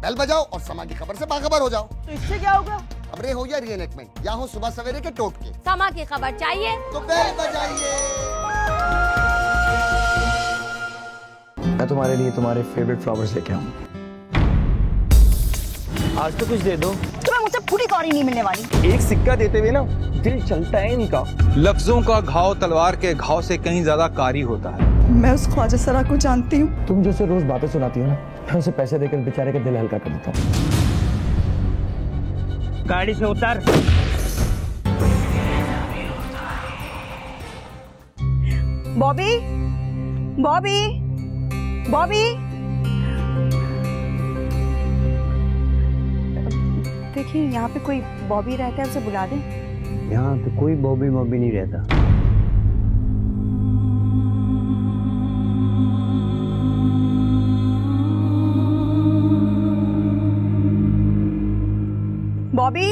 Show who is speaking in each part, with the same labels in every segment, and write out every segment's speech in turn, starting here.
Speaker 1: Bell बजाओ और समा की खबर से बाखबर हो जाओ।
Speaker 2: तो इससे क्या होगा?
Speaker 1: खबरें हो या रीएनेक्टमेंट या हो सुबह सवेरे के टोटके,
Speaker 3: समा की खबर चाहिए
Speaker 1: तो बेल बजाइए।
Speaker 4: मैं तुम्हारे लिए तुम्हारे फेवरेट फ्लावर्स लेके आऊँ। आज तो कुछ दे दो।
Speaker 2: तुम्हें मुझसे पूरी कौड़ी नहीं मिलने वाली।
Speaker 4: एक सिक्का देते हुए ना दिल चलता है इनका।
Speaker 5: लफ्जों का घाव तलवार के घाव से कहीं ज्यादा कारी होता है।
Speaker 2: मैं उस ख्वाजा सरा को जानती हूँ।
Speaker 4: तुम जैसे रोज बातें सुनाती हो ना, मैं उसे पैसे देकर बेचारे का दिल हल्का कर देता हूँ। गाड़ी से उतर।
Speaker 2: बॉबी, बॉबी, बॉबी। देखिए यहाँ पे कोई बॉबी रहता है, उसे बुला दें।
Speaker 4: यहाँ तो कोई बॉबी मॉबी नहीं रहता।
Speaker 2: बॉबी,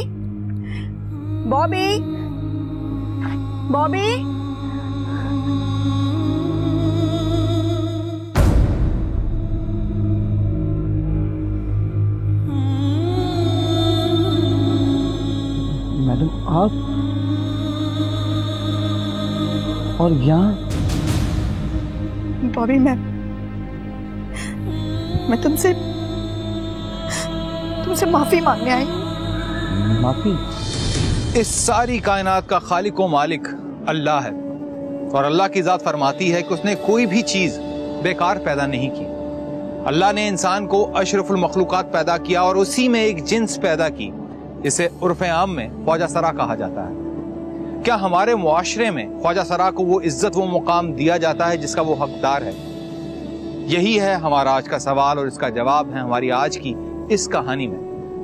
Speaker 2: बॉबी, बॉबी।
Speaker 4: मैडम आप और यहाँ?
Speaker 2: बॉबी मैं तुमसे माफी मांगने आई।
Speaker 4: माफी?
Speaker 5: इस सारी कायनात का खालिक व मालिक अल्लाह है और अल्लाह की जात फरमाती है कि उसने कोई भी चीज बेकार पैदा नहीं की। अल्लाह ने इंसान को अशरफुल मखलूकात पैदा किया और उसी में एक जिन्स पैदा की जिसे उर्फ आम में ख्वाजा सरा कहा जाता है। क्या हमारे मुआशरे में ख्वाजा सरा को वो इज्जत वो मुकाम दिया जाता है जिसका वो हकदार है? यही है हमारा आज का सवाल और इसका जवाब है हमारी आज की इस कहानी में।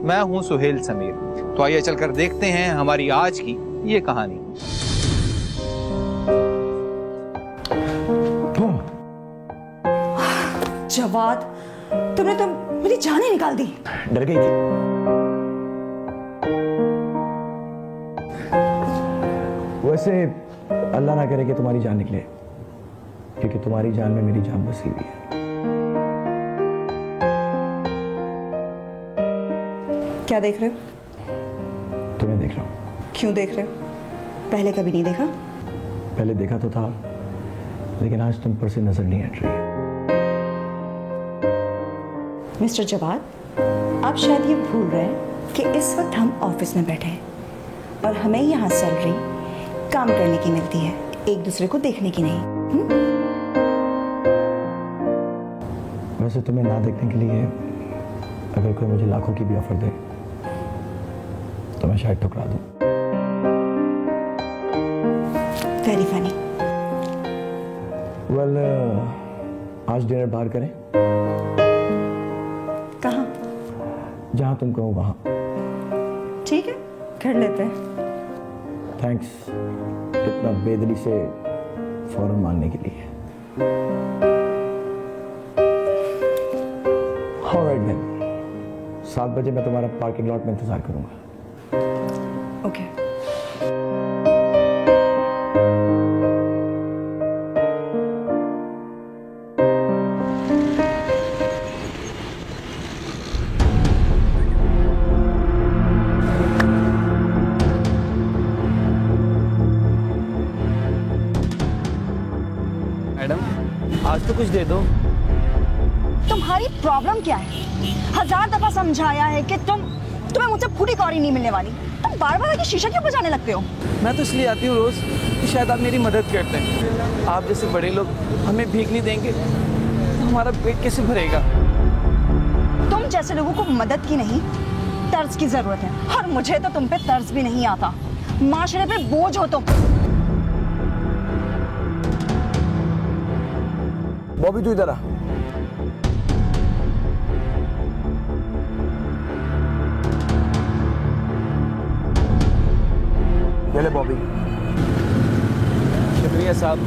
Speaker 5: मैं हूं सुहेल समीर, तो आइए चलकर देखते हैं हमारी आज की ये कहानी।
Speaker 2: जवाद, तुमने तो मेरी जान ही निकाल दी।
Speaker 4: डर गई थी? वैसे अल्लाह ना करे कि तुम्हारी जान निकले, क्योंकि तुम्हारी जान में मेरी जान बसी हुई है।
Speaker 2: क्या देख रहे हो?
Speaker 4: तुम्हें देख रहा हूँ।
Speaker 2: क्यों देख रहे हो? पहले कभी नहीं देखा?
Speaker 4: पहले देखा तो था, लेकिन आज तुम पर से नजर नहीं हट रही है।
Speaker 2: मिस्टर जवाद, आप शायद ये भूल रहे हैं कि इस वक्त हम ऑफिस में बैठे हैं और हमें यहाँ सैलरी काम करने की मिलती है, एक दूसरे को देखने की नहीं।
Speaker 4: वैसे तुम्हें ना देखने के लिए अगर कोई मुझे लाखों की भी ऑफर दे तो मैं शायद ठुकरा दूं।
Speaker 2: Very funny.
Speaker 4: वेल, आज डिनर बाहर करें?
Speaker 2: कहाँ?
Speaker 4: जहां तुम कहो वहां।
Speaker 2: ठीक है, कर लेते हैं।
Speaker 4: थैंक्स इतना बेदली से फौरन मानने के लिए। ऑलराइट देन, 7 बजे मैं तुम्हारा पार्किंग लॉट में इंतजार करूंगा।
Speaker 2: ओके।
Speaker 4: मैडम आज तो कुछ दे दो।
Speaker 2: तुम्हारी प्रॉब्लम क्या है? 1000 दफा समझाया है कि तुम्हें मुझसे पूरी कौड़ी नहीं मिलने वाली। तुम बार बार आके शीशा क्यों बजाने लगते हो?
Speaker 6: मैं तो इसलिए आती हूँ रोज कि शायद आप मेरी मदद करते हैं। आप जैसे बड़े लोग हमें भीख नहीं देंगे तो हमारा पेट कैसे भरेगा?
Speaker 2: तुम जैसे लोगों को मदद की नहीं, तर्ज की जरूरत है, और मुझे तो तुम पे तर्ज भी नहीं आता। माशरे पे बोझ हो तुम।
Speaker 4: बॉबी तू इधर आ। ले बॉबी।
Speaker 6: शुक्रिया साहब।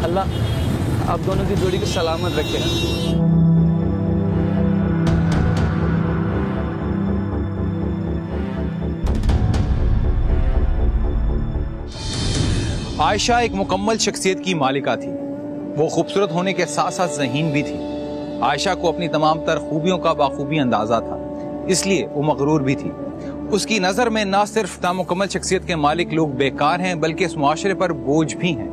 Speaker 6: अल्लाह आप दोनों की जोड़ी को सलामत रखे।
Speaker 5: आयशा एक मुकम्मल शख्सियत की मालिका थी। वो खूबसूरत होने के साथ साथ ज़हीन भी थी। आयशा को अपनी तमाम तर खूबियों का बाखूबी अंदाजा था, इसलिए वो मगरूर भी थी। उसकी नजर में ना सिर्फ नामुकम्मल शख्सियत के मालिक लोग बेकार हैं, बल्कि इस मुआशरे पर बोझ भी हैं।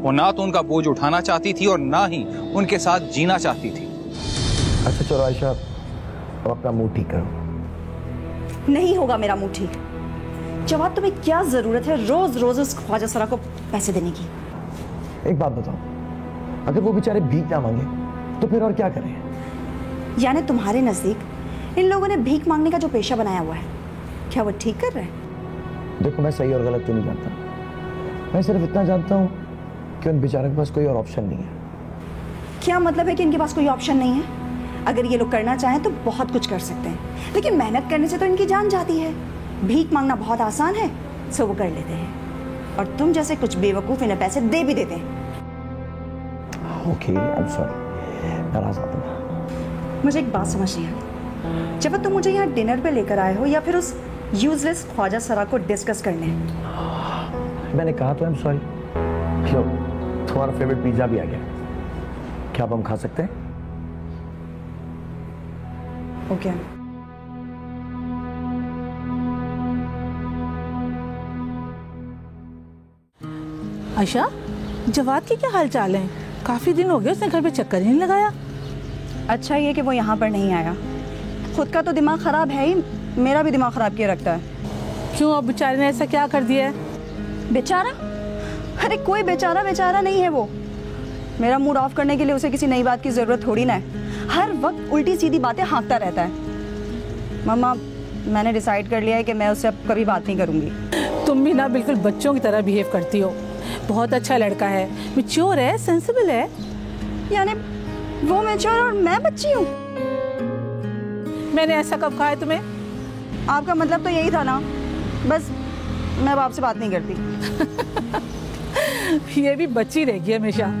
Speaker 5: वो ना तो उनका बोझ उठाना चाहती थी और ना ही उनके साथ जीना चाहती थी।
Speaker 4: अच्छा चलो आयशा, अब अपना मुंह ठीक करो।
Speaker 2: नहीं होगा मेरा मुंह ठीक। जवाब, तुम्हें क्या जरूरत है रोज रोज उस ख्वाजा सरा को पैसे देने की?
Speaker 4: एक बात बताओ, अगर वो बेचारे भीख ना मांगे तो फिर और क्या करें?
Speaker 2: यानी तुम्हारे नजदीक इन लोगों ने भीख मांगने का जो पेशा बनाया हुआ है, क्या वो ठीक कर रहे हैं?
Speaker 4: देखो, मैं सही और गलत तो नहीं जानता, मैं सिर्फ इतना जानता हूँ कि उन बेचारों के पास कोई और ऑप्शन नहीं है।
Speaker 2: क्या मतलब है कि इनके पास कोई ऑप्शन नहीं है? अगर ये लोग करना चाहें तो बहुत कुछ कर सकते हैं, लेकिन मेहनत करने से तो इनकी जान जाती है। भीख मांगना बहुत आसान है, सो वो कर लेते हैं, और तुम जैसे कुछ बेवकूफ इन्हें पैसे दे भी देते हैं।
Speaker 4: ओके, आई एम सॉरी, नाराज मत होना।
Speaker 2: मुझे एक बात समझ नहीं आई, जब तुम मुझे यहाँ डिनर पे लेकर आए हो या फिर उस यूजलेस ख्वाजा सरा को डिस्कस करने?
Speaker 4: मैंने कहा तो आई एम सॉरी। लो, तुम्हारा फेवरेट पिज्जा भी आ गया, क्या अब हम खा सकते हैं?
Speaker 2: ओके।
Speaker 3: आयशा, जवाद के क्या हाल चाल हैं? काफी दिन हो गए उसने घर पे चक्कर ही नहीं लगाया।
Speaker 2: अच्छा ये कि वो यहाँ पर नहीं आया। खुद का तो दिमाग खराब है ही, मेरा भी दिमाग खराब किए रखता है।
Speaker 3: क्यों, अब बेचारे ने ऐसा क्या कर दिया है?
Speaker 2: बेचारा? अरे कोई बेचारा बेचारा नहीं है वो। मेरा मूड ऑफ करने के लिए उसे किसी नई बात की जरूरत थोड़ी ना है। हर वक्त उल्टी सीधी बातें हाँकता रहता है। मम्मा, मैंने डिसाइड कर लिया है कि मैं उससे अब कभी बात नहीं करूंगी।
Speaker 3: तुम भी ना बिल्कुल बच्चों की तरह बिहेव करती हो। बहुत अच्छा लड़का है, मैच्योर है, सेंसिबल है।
Speaker 2: यानी वो मैच्योर और मैं बच्ची हूँ?
Speaker 3: मैंने ऐसा कब कहा है तुम्हें?
Speaker 2: आपका मतलब तो यही था ना? बस मैं अब आपसे बात नहीं करती।
Speaker 3: ये भी बच्ची रहेगी हमेशा।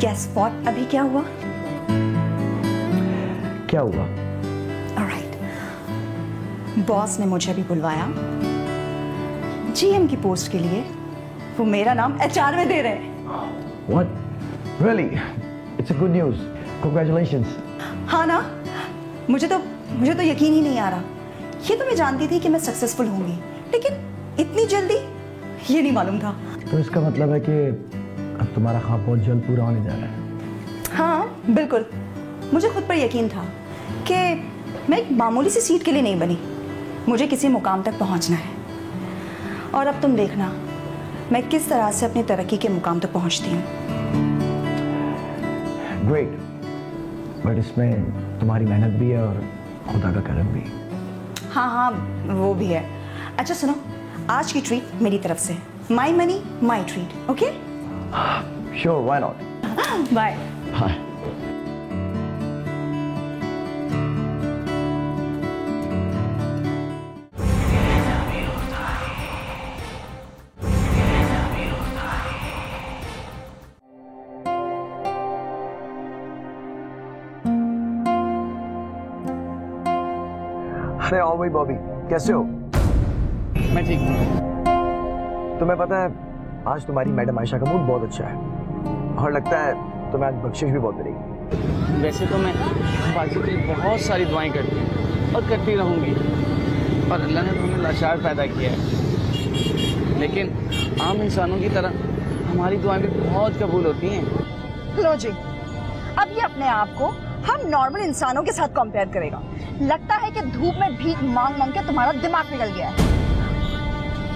Speaker 2: Guess what? अभी क्या हुआ?
Speaker 4: क्या हुआ?
Speaker 2: Alright. बॉस ने मुझे भी बुलवाया जीएम की पोस्ट के लिए। वो मेरा नाम एचआर में दे रहे हैं।
Speaker 4: What? Really? It's a good news. Congratulations.
Speaker 2: हाँ ना, मुझे तो यकीन ही नहीं आ रहा। ये तो मैं जानती थी कि मैं सक्सेसफुल होंगी, लेकिन इतनी जल्दी ये नहीं मालूम था।
Speaker 4: तो इसका मतलब है कि अब तुम्हारा ख्वाब बहुत जल्द पूरा होने जा रहा है।
Speaker 2: हाँ बिल्कुल, मुझे खुद पर यकीन था कि मैं एक मामूली सी सीट के लिए नहीं बनी, मुझे किसी मुकाम तक पहुंचना है। और अब तुम देखना मैं किस तरह से अपनी तरक्की के मुकाम तक पहुंचती हूँ।
Speaker 4: ग्रेट, बट इसमें तुम्हारी मेहनत भी है और खुदा का करम भी।
Speaker 2: हाँ हाँ वो भी है। अच्छा सुनो, आज की ट्रीट मेरी तरफ से, my money my treat. Okay?
Speaker 4: Sure, why not.
Speaker 2: Bye.
Speaker 4: Bye. अरे आओ भाई बॉबी, कैसे हो?
Speaker 6: मैं ठीक हूँ।
Speaker 4: तुम्हें पता है आज तुम्हारी मैडम आयशा का मूड बहुत अच्छा है और लगता है तुम्हें आज बख्शिश भी बहुत मिलेगी।
Speaker 6: वैसे तो मैं बाकी के लिए बहुत सारी दुआएं करती हूँ और करती रहूँगी, और अल्लाह ने तो हमें लाचार पैदा किया है, लेकिन आम इंसानों की तरह हमारी दुआएं भी बहुत कबूल होती हैं।
Speaker 2: लो जी, अब ये अपने आप को हम नॉर्मल इंसानों के साथ कंपेयर करेगा। लगता है कि धूप में भीख मांग मांग के तुम्हारा दिमाग निकल गया है,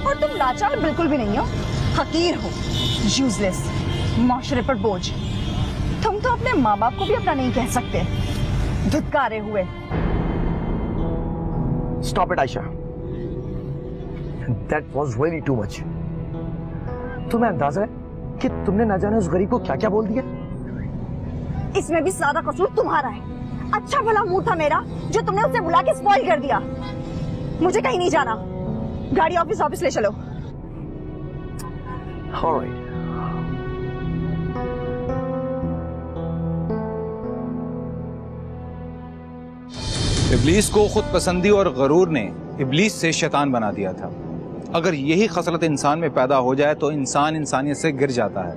Speaker 2: और तुम लाचार बिल्कुल भी नहीं हो, हकीर हो, यूजलेस, माशरे पर बोझ। तुम तो अपने माँ बाप को भी अपना नहीं कह सकते, धुतकारे हुए।
Speaker 4: Stop it, Aisha. That was really too much. तुम्हें अंदाजा है कि तुमने ना जाने उस गरीब को क्या क्या बोल दिया?
Speaker 2: इसमें भी सारा कसूर तुम्हारा है। अच्छा भला मूड था मेरा जो तुमने उसे बुला के स्पॉइल कर दिया। मुझे कहीं नहीं जाना, गाड़ी ऑफिस ले चलो।
Speaker 4: All right.
Speaker 5: इब्लीस को खुद पसंदी और गरूर ने इब्लीस से शैतान बना दिया था। अगर यही खसलत इंसान में पैदा हो जाए तो इंसान इंसानियत से गिर जाता है।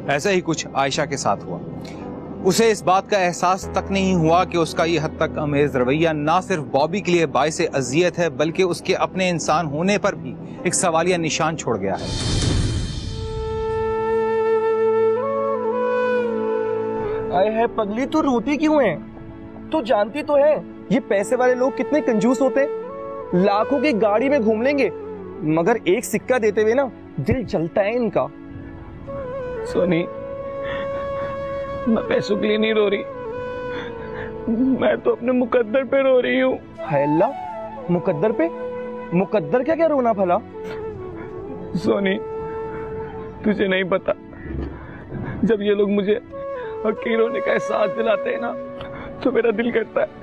Speaker 5: ऐसा ही कुछ आयशा के साथ हुआ। उसे इस बात का एहसास तक नहीं हुआ कि उसका ये हद तक अमेज रवैया ना सिर्फ बॉबी के लिए बाइसे अजियत है, बल्कि उसके अपने इंसान होने पर भी एक सवालिया निशान छोड़ गया है।
Speaker 7: आए है पगली, तू रोती क्यों है? तू जानती तो है ये पैसे वाले लोग कितने कंजूस होते हैं। लाखों की गाड़ी में घूम लेंगे मगर एक सिक्का देते हुए ना दिल जलता है इनका।
Speaker 6: सोनी, मैं पैसों के लिए नहीं रो रही, मैं तो अपने मुकद्दर पे रो रही हूँ।
Speaker 7: हाय अल्लाह, मुकद्दर पे? मुकद्दर क्या क्या रोना भला?
Speaker 6: सोनी, तुझे नहीं पता, जब ये लोग मुझे अकेले होने का एहसास दिलाते हैं ना तो मेरा दिल करता है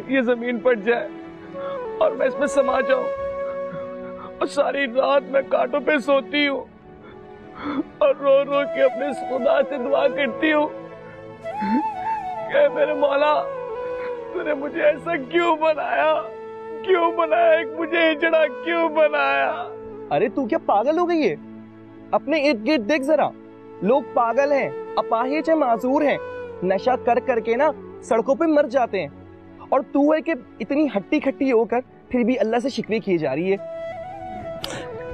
Speaker 6: ये जमीन फट जाए और मैं इसमें समा जाऊं, और सारी रात मैं कांटों पे सोती हूँ और रो रो के अपने खुदा से दुआ करती हूँ कि मेरे मौला, तूने मुझे ऐसा क्यों बनाया, क्यों बनाया, एक मुझे हिजड़ा क्यों बनाया?
Speaker 7: अरे तू क्या पागल हो गई है? अपने इर्द गिर्द देख जरा, लोग पागल हैं, अपाहिज हैं, माजूर हैं, नशा कर करके ना सड़कों पे मर जाते हैं, और तू है कि इतनी हट्टी खट्टी होकर फिर भी अल्लाह से शिकवे किए जा रही है।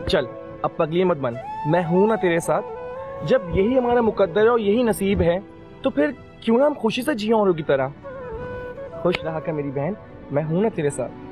Speaker 7: चल अब पगली मत बन, मैं हूं ना तेरे साथ। जब यही हमारा मुकद्दर है और यही नसीब है तो फिर क्यों ना हम खुशी से जिए औरों की तरह। खुश रहा कर मेरी बहन, मैं हूं ना तेरे साथ।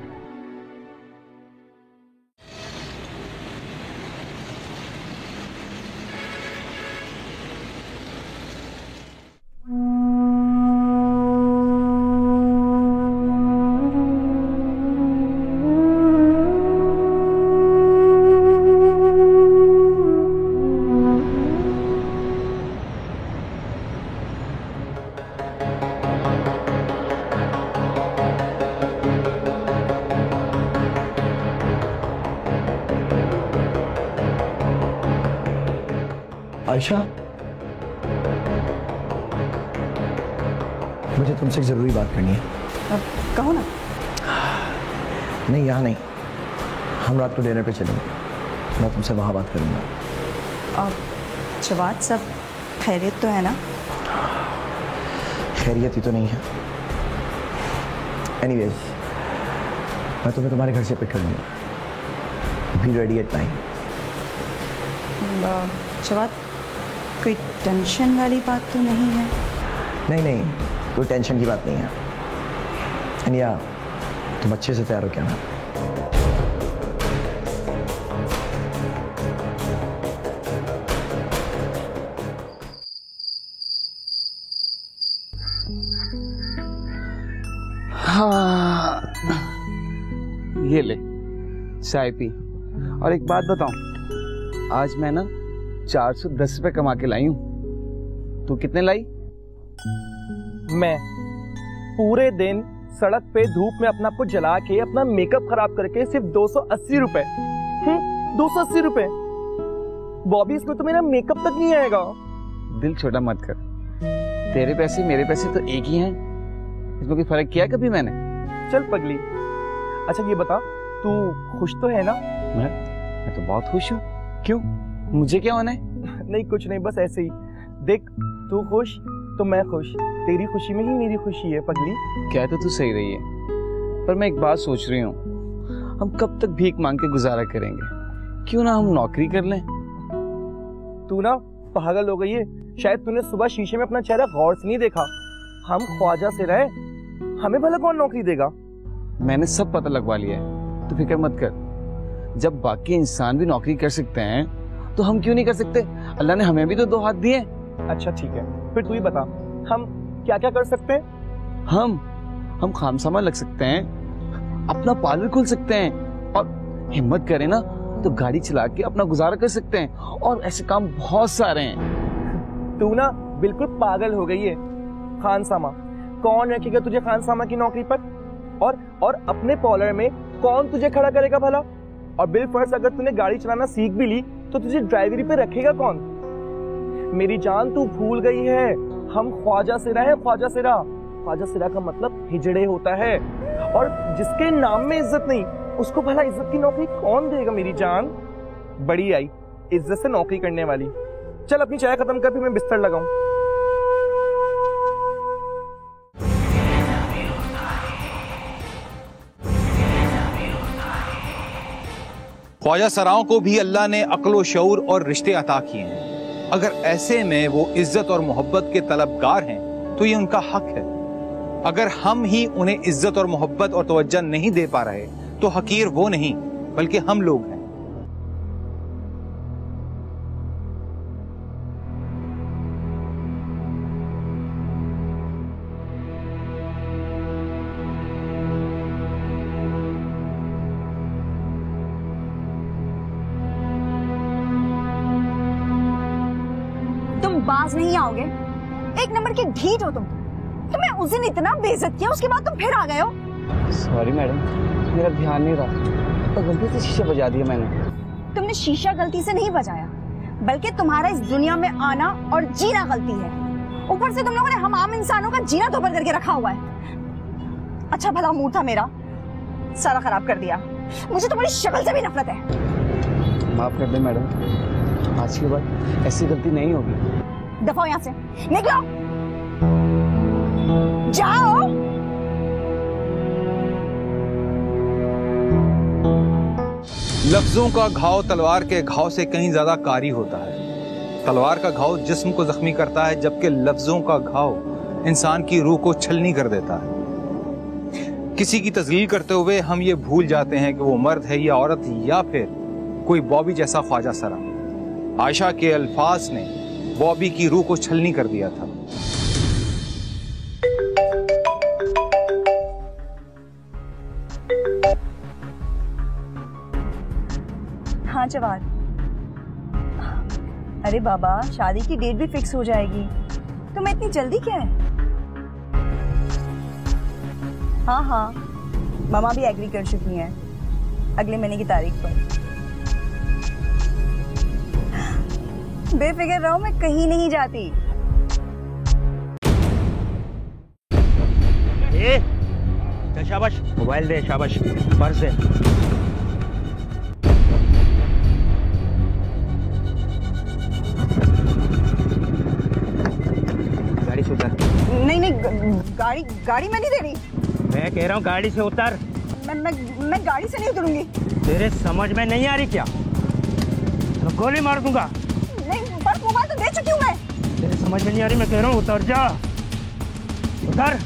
Speaker 4: आयशा, मुझे तुमसे एक जरूरी बात करनी है।
Speaker 2: अब कहो ना।
Speaker 4: नहीं, यहाँ नहीं, हम रात को डिनर पे चलेंगे, मैं तुमसे वहाँ बात करूँगा।
Speaker 2: अब जवाब, सब खैरियत तो है ना?
Speaker 4: खैरियत ही तो नहीं है। एनीवेज, मैं तुम्हें तुम्हारे घर से पिक कर लूँगा। Be ready eight 9।
Speaker 2: जवाब, कोई टेंशन वाली बात तो नहीं है?
Speaker 4: नहीं नहीं, कोई टेंशन की बात नहीं है। अनिया, तुम अच्छे से तैयार हो क्या ना?
Speaker 6: हाँ, ये ले चाय पी। और एक बात बताऊं, आज मैं ना 410 रुपए कमा के लाई हूं। तू कितने लाई?
Speaker 7: मैं पूरे दिन सड़क पे धूप में अपना आप को जला के अपना मेकअप खराब करके सिर्फ 280 रुपए। 280 रुपए बॉबी, इसमें तो मेरा मेकअप तक नहीं आएगा।
Speaker 6: दिल छोटा मत कर, तेरे पैसे मेरे पैसे तो एक ही हैं, इसमें कोई फर्क किया कभी मैंने?
Speaker 7: चल पगली, अच्छा ये बता, तू खुश तो है ना?
Speaker 6: मैं तो बहुत खुश हूँ। क्यों, मुझे क्या होना है?
Speaker 7: नहीं कुछ नहीं, बस ऐसे ही। देख, तू खुश तो मैं खुश, तेरी खुशी में ही मेरी खुशी है पगली।
Speaker 6: कह तो तू सही रही है, पर मैं एक बात सोच रही हूँ, हम कब तक भीख मांग के गुजारा करेंगे? क्यों ना हम नौकरी कर लें?
Speaker 7: तू ना पागल हो गई है, शायद तूने सुबह शीशे में अपना चेहरा गौर से नहीं देखा। हम ख्वाजा से रहे, हमें भला कौन नौकरी देगा?
Speaker 6: मैंने सब पता लगवा लिया है, तू फिक्र मत कर। जब बाकी इंसान भी नौकरी कर सकते हैं तो हम क्यों नहीं कर सकते? अल्लाह ने हमें भी तो 2 हाथ दिए।
Speaker 7: अच्छा ठीक है, फिर तू ही बता, हम क्या क्या कर सकते हैं?
Speaker 6: हम खामसामा लग सकते हैं, अपना पार्लर खोल सकते हैं, और हिम्मत करें ना तो गाड़ी चला के अपना गुजारा कर सकते हैं, और ऐसे काम बहुत सारे हैं।
Speaker 7: तू ना बिल्कुल पागल हो गई है। खानसामा, कौन रखेगा तुझे खानसामा की नौकरी पर? और अपने पार्लर में कौन तुझे खड़ा करेगा भला? और बिलफर्ज अगर तूने गाड़ी चलाना सीख भी ली तो तुझे ड्राइवरी पे रखेगा कौन? मेरी जान, तू भूल गई है, हम ख्वाजा सिरा है, ख्वाजा सिरा। ख्वाजा सिरा का मतलब हिजड़े होता है, और जिसके नाम में इज्जत नहीं, उसको भला इज्जत की नौकरी कौन देगा मेरी जान? बड़ी आई इज्जत से नौकरी करने वाली। चल अपनी चाय खत्म कर, फिर मैं बिस्तर लगाऊं।
Speaker 5: ख्वाजा सराओं को भी अल्लाह ने अक्ल व शऊर और रिश्ते अता किए हैं। अगर ऐसे में वो इज्जत और मोहब्बत के तलबगार हैं तो ये उनका हक है। अगर हम ही उन्हें इज्जत और मोहब्बत और तवज्जो नहीं दे पा रहे तो हकीर वो नहीं बल्कि हम लोग हैं।
Speaker 2: तुम बाज नहीं आओगे, एक नंबर की ढीठ हो तुम। तुम्हें उस दिन इतना बेइज्जत किया, उसके बाद तुम फिर आ गए हो।
Speaker 6: सॉरी मैडम, मेरा ध्यान नहीं रहा और गलती से शीशा बजा दिया मैंने।
Speaker 2: तुमने शीशा गलती से नहीं बजाया, बल्कि तुम्हारा इस दुनिया में आना और जीना गलती है। ऊपर से तुम लोगों ने हम आम इंसानों का जीना धोपर करके रखा हुआ है। अच्छा भला मूड था मेरा, सारा खराब कर दिया। मुझे तुम्हारी शक्ल से भी नफरत है।
Speaker 6: माफ कर दे मैडम, आज के बाद ऐसी गलती नहीं होगी।
Speaker 2: दफा यहाँ से, निकलो, जाओ।
Speaker 5: लफ्जों का घाव तलवार के घाव से कहीं ज्यादा कारी होता है। तलवार का घाव जिस्म को जख्मी करता है, जबकि लफ्जों का घाव इंसान की रूह को छलनी कर देता है। किसी की तज़लील करते हुए हम ये भूल जाते हैं कि वो मर्द है या औरत या फिर कोई बॉबी जैसा ख्वाजा सरा। आयशा के अल्फाज ने बॉबी की रूह को छलनी कर दिया था।
Speaker 2: हाँ जवाद। अरे बाबा, शादी की डेट भी फिक्स हो जाएगी, तुम्हें इतनी जल्दी क्या है? हाँ हाँ, मामा भी एग्री कर चुकी हैं अगले महीने की तारीख पर। बेफिक्र रहो, मैं कहीं नहीं जाती।
Speaker 8: शाबाश, मोबाइल दे, शाबाश, पर्स दे। गाड़ी से उतर।
Speaker 2: नहीं नहीं, गाड़ी मैं नहीं दे रही।
Speaker 8: मैं कह रहा हूँ गाड़ी से उतर।
Speaker 2: मैं गाड़ी से नहीं उतरूंगी।
Speaker 8: तेरे समझ में नहीं आ रही क्या? तो गोली मार दूंगा।
Speaker 2: नहीं, पर मोबाइल तो दे चुकी हूँ मैं।
Speaker 8: तेरे समझ में नहीं आ रही, मैं कह रहा हूँ उतर जा, उतर।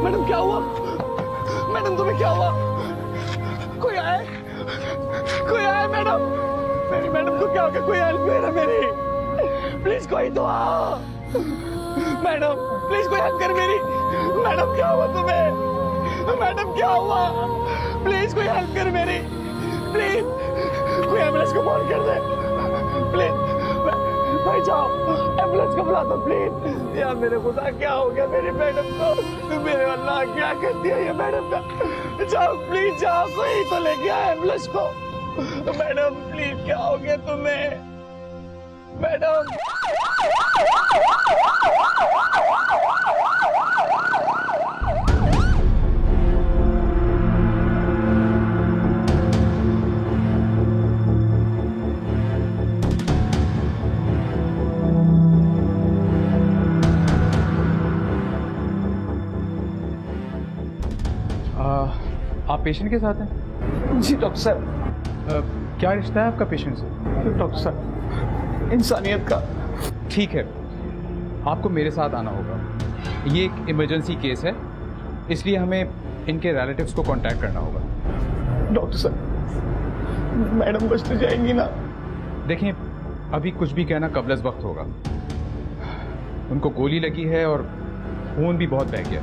Speaker 7: मैडम क्या हुआ? मैडम तुम्हें क्या हुआ? कोई आए मैडम? मेरी मैडम को क्या हो गया? कोई हेल्प करो मेरी, प्लीज कोई तो आओ। मैडम प्लीज कोई हेल्प कर मेरी। मैडम क्या हुआ तुम्हें? मैडम क्या हुआ? प्लीज कोई हेल्प कर मेरी, प्लीज कोई एम्बुलेंस को कॉल कर दे प्लीज। भाई जाओ, एम्बुलेंस को बुला दो प्लीज। यार मेरे खुदा क्या हो गया मेरी मैडम को? मेरे अल्लाह क्या कर दिया ये मैडम का? जाओ प्लीज जाओ, कोई तो लेके आए एम्बुलेंस को। मैडम प्लीज क्या हो गया तुम्हें? मैडम
Speaker 5: आप पेशेंट के साथ हैं?
Speaker 7: जी डॉक्टर साहब।
Speaker 5: क्या रिश्ता है आपका पेशेंट से?
Speaker 7: डॉक्टर साहब, इंसानियत का।
Speaker 5: ठीक है, आपको मेरे साथ आना होगा। ये एक इमरजेंसी केस है, इसलिए हमें इनके रिलेटिव्स को कांटेक्ट करना होगा।
Speaker 7: डॉक्टर साहब, मैडम बच तो जाएंगी ना?
Speaker 5: देखें, अभी कुछ भी कहना कबल वक्त होगा। उनको गोली लगी है और खून भी बहुत बह गया।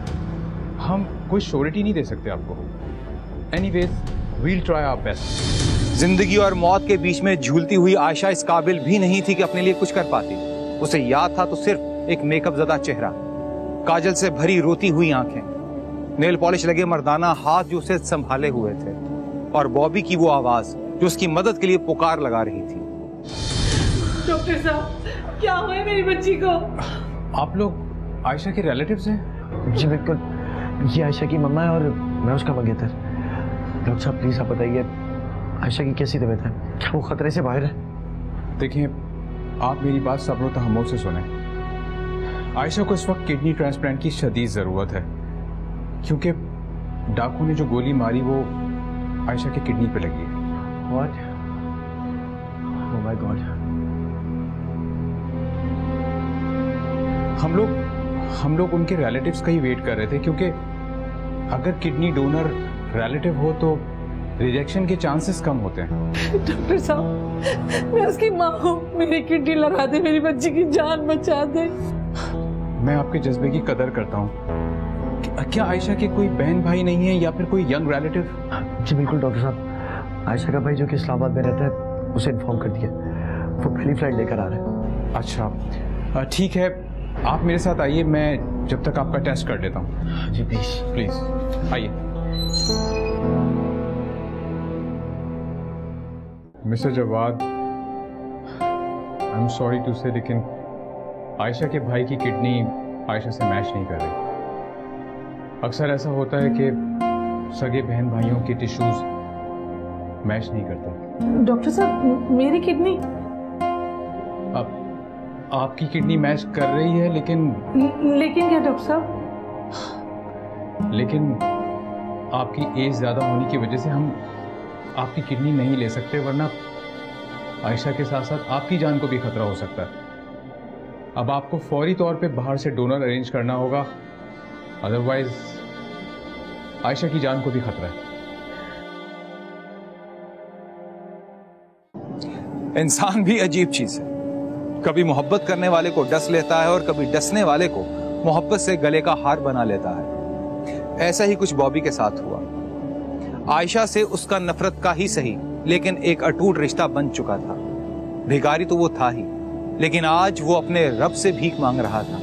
Speaker 5: हम कोई श्योरिटी नहीं दे सकते आपको। Anyways, we'll try our best. जिंदगी और मौत के बीच में झूलती हुई आयशा इस काबिल भी नहीं थी कि अपने लिए कुछ कर पाती। उसे याद था तो सिर्फ एक मेकअप ज़दा चेहरा, काजल से भरी रोती हुई आंखें, नेल पॉलिश लगे मर्दाना हाथ जो उसे संभाले हुए थे, और बॉबी की वो आवाज जो उसकी मदद के लिए पुकार लगा रही थी।
Speaker 3: डॉक्टर साहब, क्या हुआ है मेरी बच्ची को?
Speaker 5: आप लोग आयशा के रिलेटिव्स हैं?
Speaker 4: जी बिल्कुल, ये आयशा की मम्मा है और मैं उसका मंगेतर। डॉक्टर साहब प्लीज आप बताइए, आयशा की कैसी तबीयत है? क्या वो खतरे से बाहर है?
Speaker 9: देखिए, आप मेरी बात सब्र तहम्मुल से सुने। आयशा को इस वक्त किडनी ट्रांसप्लांट की शदीद ज़रूरत है, क्योंकि डाकू ने जो गोली मारी वो आयशा की किडनी पे लगी है।
Speaker 4: What? Oh my God.
Speaker 9: हम लोग उनके रिलेटिव्स का ही वेट कर रहे थे, क्योंकि अगर किडनी डोनर रिलेटिव हो तो रिजेक्शन के चांसेस कम होते हैं।
Speaker 3: डॉक्टर साहब, मैं उसकी माँ हूँ, मेरी किडनी लगा दे, मेरी बच्ची की जान बचा दे।
Speaker 9: मैं आपके जज्बे की कदर करता हूँ। क्या आयशा के कोई बहन भाई नहीं है या फिर कोई यंग रिलेटिव?
Speaker 4: जी बिल्कुल डॉक्टर साहब, आयशा का भाई जो कि इस्लामाबाद में रहता है उसे इन्फॉर्म कर दिया, वो पहली फ्लाइट लेकर आ रहा है।
Speaker 9: अच्छा ठीक है, आप मेरे साथ आइए, मैं जब तक आपका टेस्ट कर देता हूँ।
Speaker 4: जी
Speaker 9: प्लीज आइए। Mister Jawad, I am sorry to say, लेकिन आयशा के भाई की किडनी आयशा से मैच नहीं कर रही। अक्सर ऐसा होता है कि सगे बहन भाइयों के टिश्यूज मैच नहीं करते।
Speaker 3: डॉक्टर साहब, मेरी किडनी?
Speaker 9: अब आपकी किडनी मैच कर रही है, लेकिन
Speaker 3: क्या डॉक्टर साहब?
Speaker 9: लेकिन आपकी एज ज़्यादा होने की वजह से हम आपकी किडनी नहीं ले सकते, वरना आयशा के साथ साथ आपकी जान को भी खतरा हो सकता है। अब आपको फौरी तौर पे बाहर से डोनर अरेंज करना होगा, अदरवाइज आयशा की जान को भी खतरा है।
Speaker 5: इंसान भी अजीब चीज है, कभी मोहब्बत करने वाले को डस लेता है और कभी डसने वाले को मोहब्बत से गले का हार बना लेता है। ऐसा ही कुछ बॉबी के साथ हुआ। आयशा से उसका नफरत का ही सही, लेकिन एक अटूट रिश्ता बन चुका था। भिखारी तो वो था ही, लेकिन आज वो अपने रब से भीख मांग रहा था,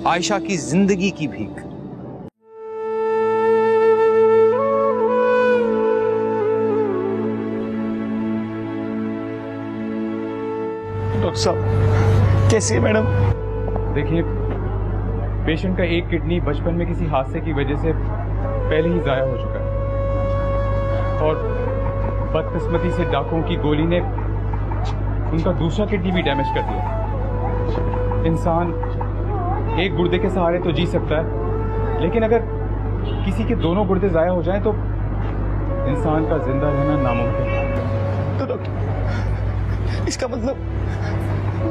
Speaker 5: आयशा की जिंदगी की भीख।
Speaker 7: डॉक्टर साहब कैसी है मैडम?
Speaker 9: देखिए, पेशेंट का एक किडनी बचपन में किसी हादसे की वजह से पहले ही जाया हो चुका है, और बदकिस्मती से डाकुओं की गोली ने उनका दूसरा किडनी भी डैमेज कर दिया। इंसान एक गुर्दे के सहारे तो जी सकता है, लेकिन अगर किसी के दोनों गुर्दे जाया हो जाएं तो इंसान का जिंदा रहना नामुमकिन है।
Speaker 7: तो डॉक्टर, इसका मतलब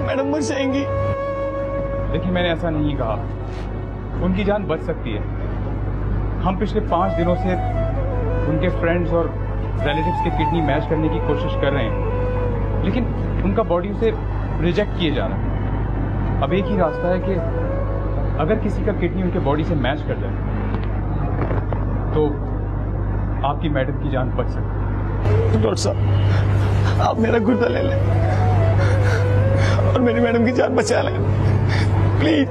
Speaker 7: मैडम मर जाएंगी?
Speaker 9: देखिए, मैंने ऐसा नहीं कहा, उनकी जान बच सकती है। हम पिछले 5 दिनों से उनके फ्रेंड्स और रिलेटिव्स के किडनी मैच करने की कोशिश कर रहे हैं, लेकिन उनका बॉडी उसे रिजेक्ट किए जा रहा है। अब एक ही रास्ता है कि अगर किसी का किडनी उनके बॉडी से मैच कर जाए तो आपकी मैडम की जान बच सकती है।
Speaker 7: डॉक्टर साहब, आप मेरा गुर्दा ले लें और मेरी मैडम की जान बचा लें, प्लीज।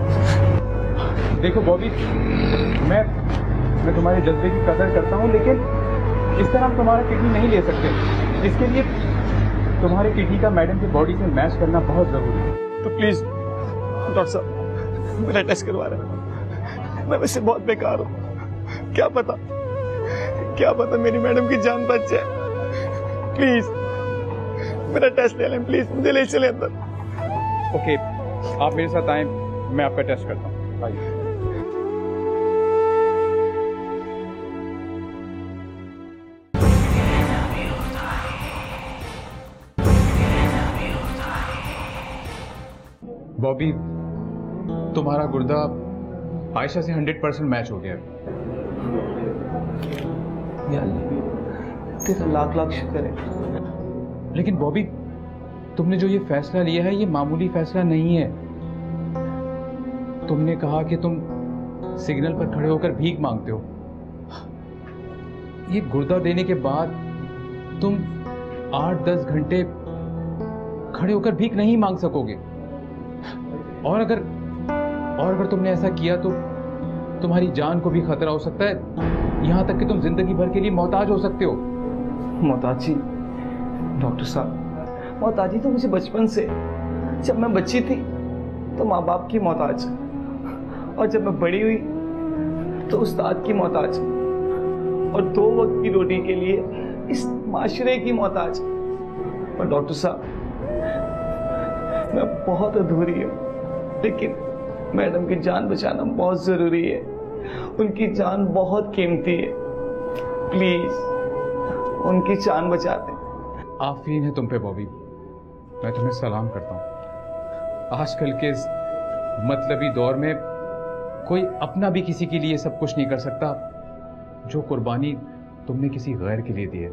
Speaker 9: देखो बॉबी, मैं तुम्हारे जज्बे की कदर करता हूँ, लेकिन इस तरह हम तुम्हारा किडनी नहीं ले सकते। इसके लिए तुम्हारे किडनी का मैडम की बॉडी से मैच करना बहुत जरूरी है।
Speaker 7: तो प्लीज डॉक्टर साहब, मेरा टेस्ट करवा रहे हैं। मैं वैसे बहुत बेकार हूँ, क्या पता मेरी मैडम की जान बच जाए। प्लीज मेरा टेस्ट ले लें, प्लीज मुझे ले चले अंदर।
Speaker 9: ओके, आप मेरे साथ आए, मैं आपका टेस्ट करता हूँ। आइए। बॉबी, तुम्हारा गुर्दा आयशा से 100% मैच हो गया।
Speaker 7: या अल्लाह, तेरा लाख लाख शुक्र है।
Speaker 9: लेकिन बॉबी, तुमने जो ये फैसला लिया है ये मामूली फैसला नहीं है। तुमने कहा कि तुम सिग्नल पर खड़े होकर भीख मांगते हो। ये गुर्दा देने के बाद तुम 8-10 घंटे खड़े होकर भीख नहीं मांग सकोगे। और अगर तुमने ऐसा किया तो तुम्हारी जान को भी खतरा हो सकता है, यहां तक कि तुम जिंदगी भर के लिए मोहताज हो सकते हो।
Speaker 7: मोहताजी, डॉक्टर साहब, मोहताजी तो मुझे बचपन से, जब मैं बच्ची थी तो माँ बाप की मोहताज, और जब मैं बड़ी हुई तो उस्ताद की मोहताज, और 2 वक्त की रोटी के लिए इस माशरे की मोहताज। और डॉक्टर साहब, मैं बहुत अधूरी हूँ, लेकिन मैडम की जान बचाना बहुत जरूरी है। उनकी जान बहुत कीमती है, प्लीज उनकी जान बचा दें।
Speaker 9: आफरीन है तुम पे बॉबी, मैं तुम्हें सलाम करता हूँ। आजकल के इस मतलबी दौर में कोई अपना भी किसी के लिए सब कुछ नहीं कर सकता जो कुर्बानी तुमने किसी गैर के लिए दी है।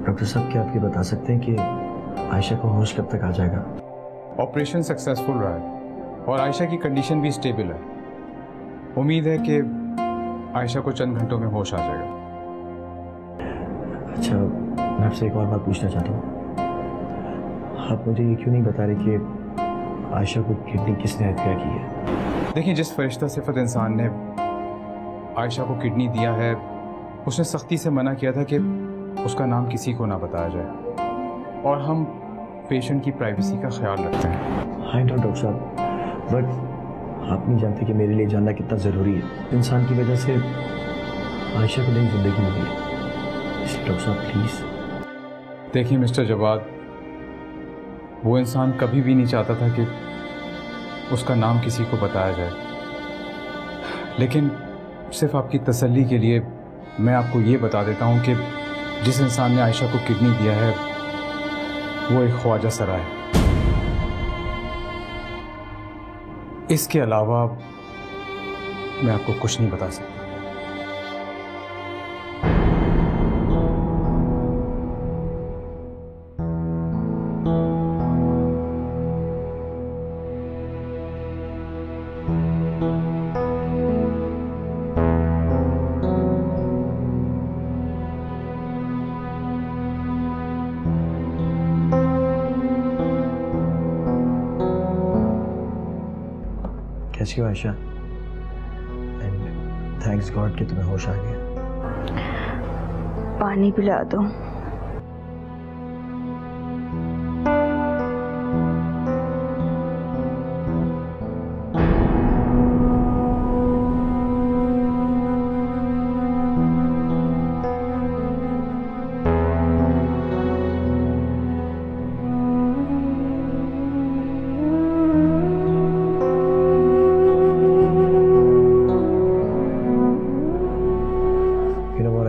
Speaker 4: डॉक्टर साहब, क्या आप ये बता सकते हैं कि आयशा को होश कब तक आ जाएगा?
Speaker 9: ऑपरेशन सक्सेसफुल रहा है और आयशा की कंडीशन भी स्टेबल है। उम्मीद है कि आयशा को चंद घंटों में होश आ जाएगा।
Speaker 4: अच्छा, मैं आपसे एक और बात पूछना चाहता हूँ। आप मुझे ये क्यों नहीं बता रहे कि आयशा को किडनी किसने हत्या की है?
Speaker 9: देखिए, जिस फरिश्ता सिफत इंसान ने आयशा को किडनी दिया है, उसने सख्ती से मना किया था कि उसका नाम किसी को ना बताया जाए, और हम पेशेंट की प्राइवेसी का ख्याल रखते हैं।
Speaker 4: हाँ डॉक्टर साहब, बट आप नहीं जानते कि मेरे लिए जानना कितना ज़रूरी है। इंसान की वजह से आयशा को नई जिंदगी मिली है, इसलिए डॉक्टर साहब प्लीज़।
Speaker 9: देखिए मिस्टर जवाद, वो इंसान कभी भी नहीं चाहता था कि उसका नाम किसी को बताया जाए, लेकिन सिर्फ आपकी तसल्ली के लिए मैं आपको ये बता देता हूँ कि जिस इंसान ने आयशा को किडनी दिया है वो एक ख्वाजा सरा है। इसके अलावा मैं आपको कुछ नहीं बता सकता।
Speaker 4: कैसी हो आयशा? एंड थैंक्स गॉड कि तुम्हें होश आ गया।
Speaker 2: पानी पिला दो।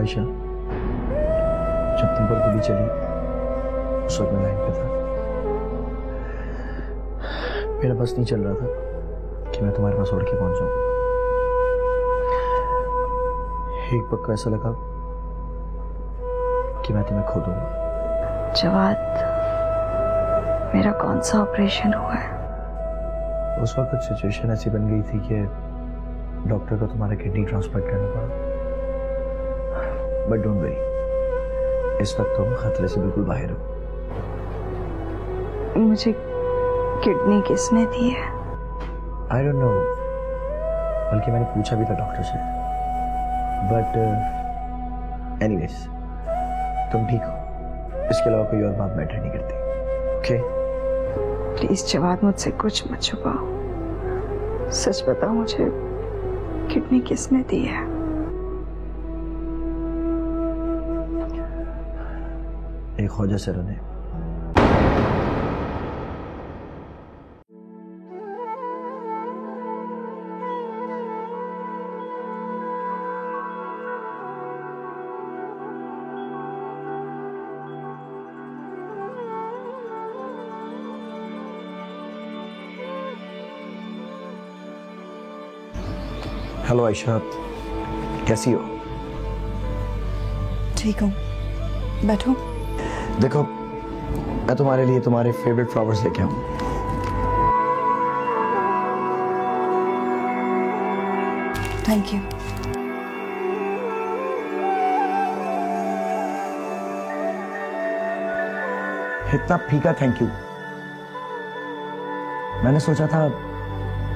Speaker 4: आयशा, जब तुम पर गोली चली उस वक्त मैं लाइन पे था। मेरा बस नहीं चल रहा था कि मैं तुम्हारे पास उड़ के पहुंच जाऊं। एक वक्त ऐसा लगा कि मैं तुम्हें खो दूंगा।
Speaker 2: जवाद, मेरा कौन सा ऑपरेशन हुआ है?
Speaker 4: उस वक्त सिचुएशन ऐसी बन गई थी कि डॉक्टर को तुम्हारा किडनी ट्रांसप्लांट करना पड़ा, बट डोंट वरी, इस वक्त तुम खतरे से बिल्कुल बाहर हो।
Speaker 2: मुझे किडनी किसने दी है?
Speaker 4: आई डोंट नो, बल्कि मैंने पूछा भी था डॉक्टर से, बट एनीवेज तुम ठीक हो, इसके अलावा कोई और बात मैटर नहीं करती। ओके
Speaker 2: प्लीज जवाद, मुझसे कुछ मत छुपाओ, सच बताओ मुझे किडनी किसने दी है?
Speaker 4: एक ख्वाजा सर ने। हेलो आयशा, कैसी हो?
Speaker 2: ठीक हूँ, बैठो।
Speaker 4: देखो, मैं तुम्हारे लिए तुम्हारे फेवरेट फ्लावर्स लेके आऊं।
Speaker 2: Thank you.
Speaker 4: इतना फीका थैंक यू। मैंने सोचा था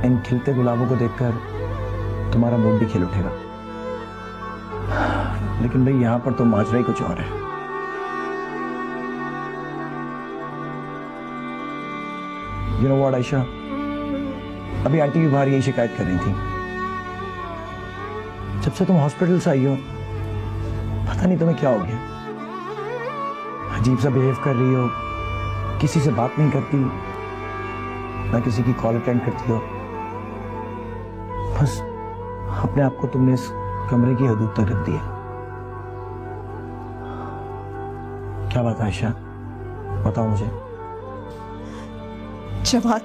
Speaker 4: इन खिलते गुलाबों को देखकर तुम्हारा मूड भी खिल उठेगा, लेकिन भाई यहां पर तो माजरा ही कुछ और है। यू नो व्हाट आयशा, अभी आंटी भी बाहर यही शिकायत कर रही थी। जब से तुम हॉस्पिटल से आई हो पता नहीं तुम्हें क्या हो गया, अजीब सा बिहेव कर रही हो, किसी से बात नहीं करती, ना किसी की कॉल अटेंड करती हो, बस अपने आप को तुमने इस कमरे की हदूद तक रख दिया। क्या बात है आयशा, बताओ मुझे।
Speaker 2: जवाद,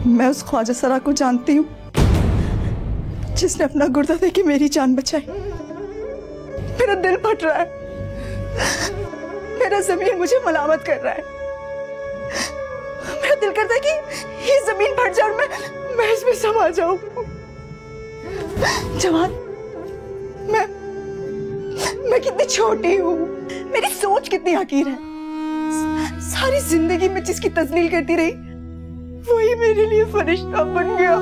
Speaker 2: मैं उस ख्वाजा सरा को जानती हूँ जिसने अपना गुर्दा देके मेरी जान बचाई। मेरा दिल फट रहा है, मेरा जमीन मुझे मलामत कर रहा है। मेरा दिल करता है कि ये जमीन फट जाए और मैं इसमें समा जाऊं। जवाद, मैं कितनी छोटी हूँ, मेरी सोच कितनी हकीर है। सारी जिंदगी में जिसकी तजलील करती रही वही मेरे लिए फरिश्ता बन गया।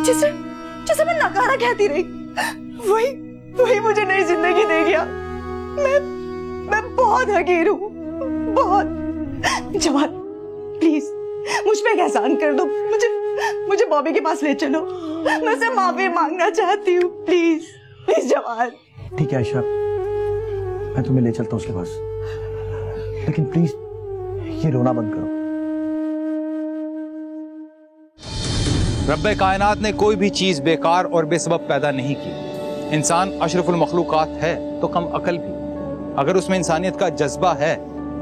Speaker 2: जिसे मैं नकारा कहती रही वही मुझे नई जिंदगी दे गया। मैं बहुत हकीर हूँ, बहुत। जवाद प्लीज मुझ पे एक एहसान कर दो, मुझे बॉबी के पास ले चलो, मैं उसे माफी मांगना चाहती हूँ। Please please Jawad.
Speaker 4: ठीक है आयशा, मैं तुम्हें ले चलता हूँ उसके पास, लेकिन प्लीज ये रोना बंद करो।
Speaker 5: रब्बे कायनात ने कोई भी चीज बेकार और बेसबब पैदा नहीं की। इंसान अशरफुल मखलूकात है तो कम अकल भी। अगर उसमें इंसानियत का जज्बा है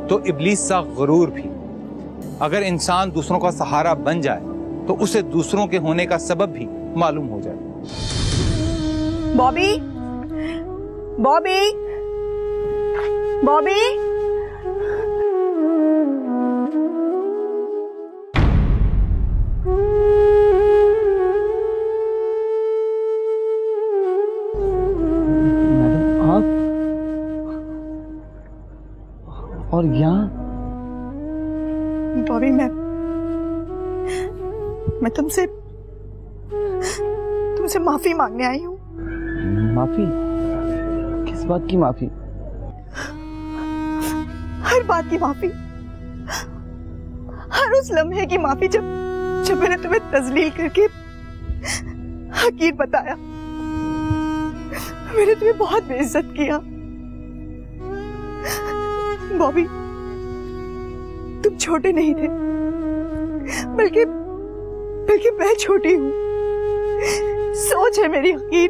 Speaker 5: तो इब्लीस सा गुरूर भी। अगर इंसान दूसरों का सहारा बन जाए तो उसे दूसरों के होने का सबब भी मालूम हो जाए।
Speaker 2: बॉबी, बॉबी, बॉबी।
Speaker 6: मैडम आप, और यहाँ?
Speaker 2: बॉबी, मैं तुमसे माफी मांगने आई हूँ।
Speaker 6: माफी? किस बात की माफी?
Speaker 2: हर बात की माफी, हर उस लम्हे की माफी जब मैंने तुम्हें तजलील करके हकीर बताया। मैंने तुम्हें बहुत बेइज्जत किया। बॉबी, तुम छोटे नहीं थे, बल्कि मैं छोटी हूँ। सोच है मेरी हकीर।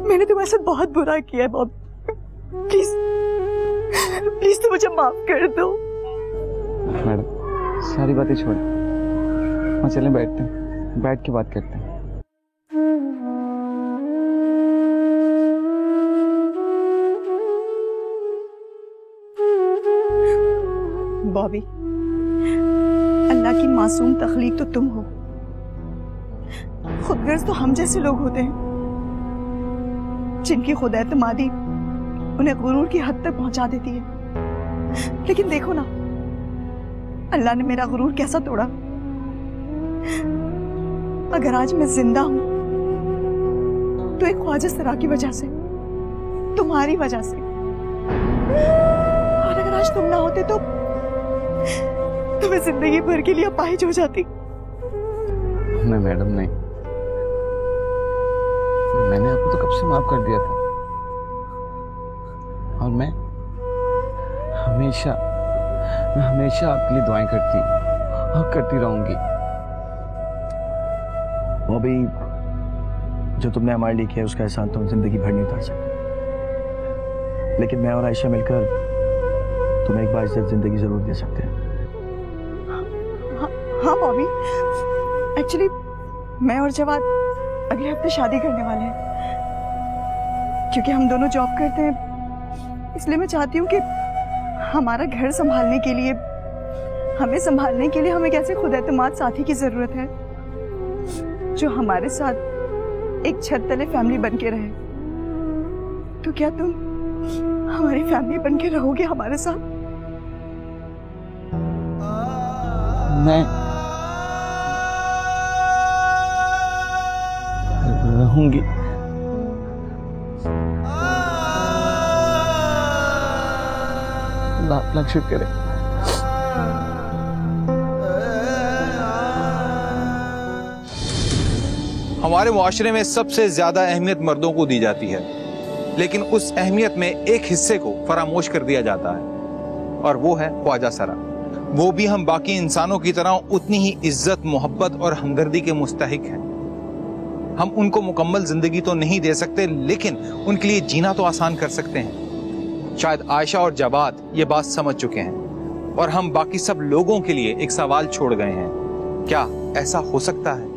Speaker 2: मैंने तुम्हारे साथ बहुत बुरा किया है बॉबी। प्लीज प्लीज तुम मुझे माफ कर दो।
Speaker 6: मैडम सारी बातें छोड़, वहाँ चलें, बैठते हैं, बैठ के बात करते हैं।
Speaker 2: बॉबी, अल्लाह की मासूम तख्लीक तो तुम हो। खुदगर्ज तो हम जैसे लोग होते हैं जिनकी खुद एतमादी उन्हें गुरूर की हद तक पहुंचा देती है। लेकिन देखो ना, अल्लाह ने मेरा गुरूर कैसा तोड़ा। अगर आज मैं जिंदा हूं तो एक ख्वाजा सरा की वजह से, तुम्हारी वजह से। और अगर आज तुम ना होते तो मैं जिंदगी भर के लिए अपाहिज हो जाती।
Speaker 6: नहीं मैडम, नहीं, मैंने आपको तो कब से माफ कर दिया था, और मैं हमेशा आपके लिए दुआएं करती और करती रहूंगी।
Speaker 4: वो भी जो तुमने हमारे लिए किया उसका एहसान तुम जिंदगी भर नहीं उतार सकते, लेकिन मैं और आयशा मिलकर तुम्हें एक बार इज्जत जिंदगी जरूर दे सकते हैं।
Speaker 2: हाँ बॉबी, एक्चुअली मैं और जवाद अगले हफ्ते शादी करने वाले हैं। क्योंकि हम दोनों जॉब करते हैं, इसलिए मैं चाहती हूँ कि हमारा घर संभालने के लिए, हमें संभालने के लिए हमें एक ऐसे खुद-एतमाद साथी की जरूरत है जो हमारे साथ एक छत तले फैमिली बन के रहे। तो क्या तुम हमारी फैमिली बन के रहोगे हमारे साथ?
Speaker 6: मैं रहूंगी। लाख लाख शुक्र है।
Speaker 5: हमारे मुआशरे में सबसे ज्यादा अहमियत मर्दों को दी जाती है, लेकिन उस अहमियत में एक हिस्से को फरामोश कर दिया जाता है, और वो है ख्वाजा सरा। वो भी हम बाकी इंसानों की तरह उतनी ही इज्जत, मोहब्बत और हमदर्दी के मुस्तहिक हैं। हम उनको मुकम्मल जिंदगी तो नहीं दे सकते, लेकिन उनके लिए जीना तो आसान कर सकते हैं। शायद आयशा और जवाद ये बात समझ चुके हैं, और हम बाकी सब लोगों के लिए एक सवाल छोड़ गए हैं, क्या ऐसा हो सकता है?